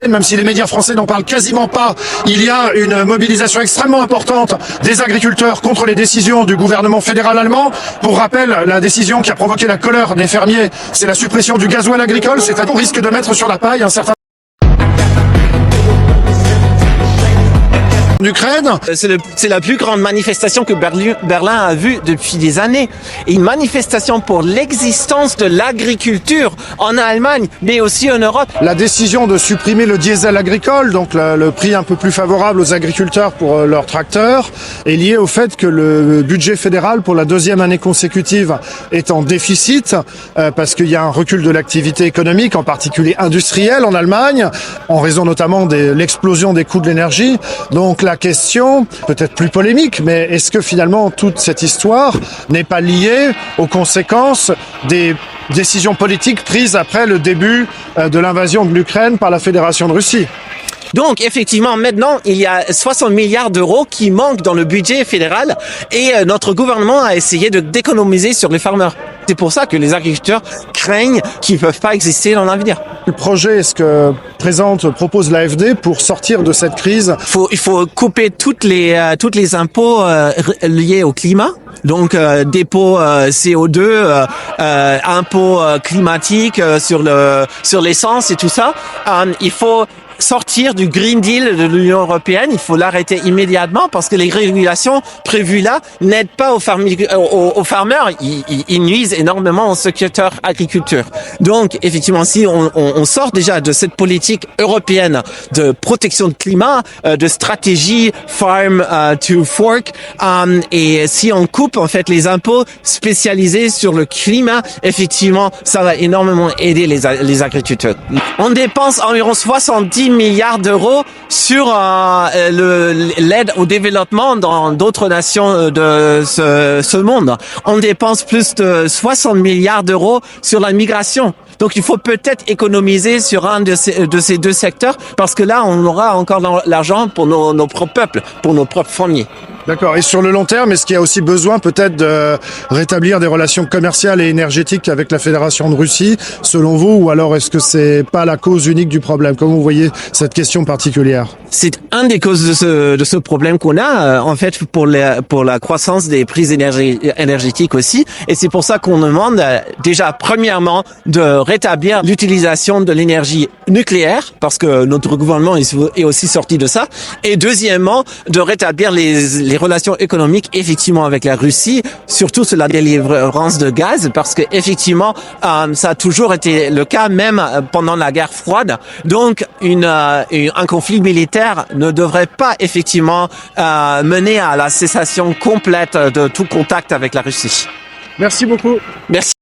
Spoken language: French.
Même si les médias français n'en parlent quasiment pas, il y a une mobilisation extrêmement importante des agriculteurs contre les décisions du gouvernement fédéral allemand. Pour rappel, la décision qui a provoqué la colère des fermiers, c'est la suppression du gasoil agricole. C'est un risque de mettre sur la paille un certain d'Ukraine. C'est la plus grande manifestation que Berlin a vue depuis des années. Une manifestation pour l'existence de l'agriculture en Allemagne, mais aussi en Europe. La décision de supprimer le diesel agricole, donc le prix un peu plus favorable aux agriculteurs pour leurs tracteurs, est liée au fait que le budget fédéral pour la deuxième année consécutive est en déficit, parce qu'il y a un recul de l'activité économique, en particulier industrielle en Allemagne, en raison notamment de l'explosion des coûts de l'énergie. Donc la question, peut-être plus polémique, mais est-ce que finalement toute cette histoire n'est pas liée aux conséquences des décisions politiques prises après le début de l'invasion de l'Ukraine par la Fédération de Russie ? Donc, effectivement, maintenant, il y a 60 milliards d'euros qui manquent dans le budget fédéral et notre gouvernement a essayé d'économiser sur les farmers. C'est pour ça que les agriculteurs craignent qu'ils ne peuvent pas exister dans l'avenir. Le projet, ce que propose l'AfD pour sortir de cette crise? Il faut couper toutes les impôts liés au climat. Donc dépôts CO2, impôts climatiques sur l'essence et tout ça. Il faut sortir du Green Deal de l'Union européenne, il faut l'arrêter immédiatement parce que les régulations prévues là n'aident pas aux farmers, ils nuisent énormément au secteur agriculture. Donc effectivement, si on sort déjà de cette politique européenne de protection de climat, de stratégie farm to fork, et si on coupe en fait les impôts spécialisés sur le climat, effectivement, ça va énormément aider les agriculteurs. On dépense environ 70 milliards d'euros sur l'aide au développement dans d'autres nations de ce monde. On dépense plus de 60 milliards d'euros sur la migration. Donc il faut peut-être économiser sur un de ces deux secteurs parce que là, on aura encore l'argent pour nos propres peuples, pour nos propres familles. D'accord. Et sur le long terme, est-ce qu'il y a aussi besoin peut-être de rétablir des relations commerciales et énergétiques avec la Fédération de Russie, selon vous, ou alors est-ce que c'est pas la cause unique du problème? Comment vous voyez cette question particulière? C'est un des causes de ce problème qu'on a, en fait, pour la croissance des prix énergétiques aussi. Et c'est pour ça qu'on demande déjà, premièrement, de rétablir l'utilisation de l'énergie nucléaire, parce que notre gouvernement est aussi sorti de ça. Et deuxièmement, de rétablir les relations économiques effectivement avec la Russie, surtout sur la délivrance de gaz, parce que effectivement ça a toujours été le cas même pendant la guerre froide. Donc un conflit militaire ne devrait pas effectivement mener à la cessation complète de tout contact avec la Russie. Merci beaucoup. Merci.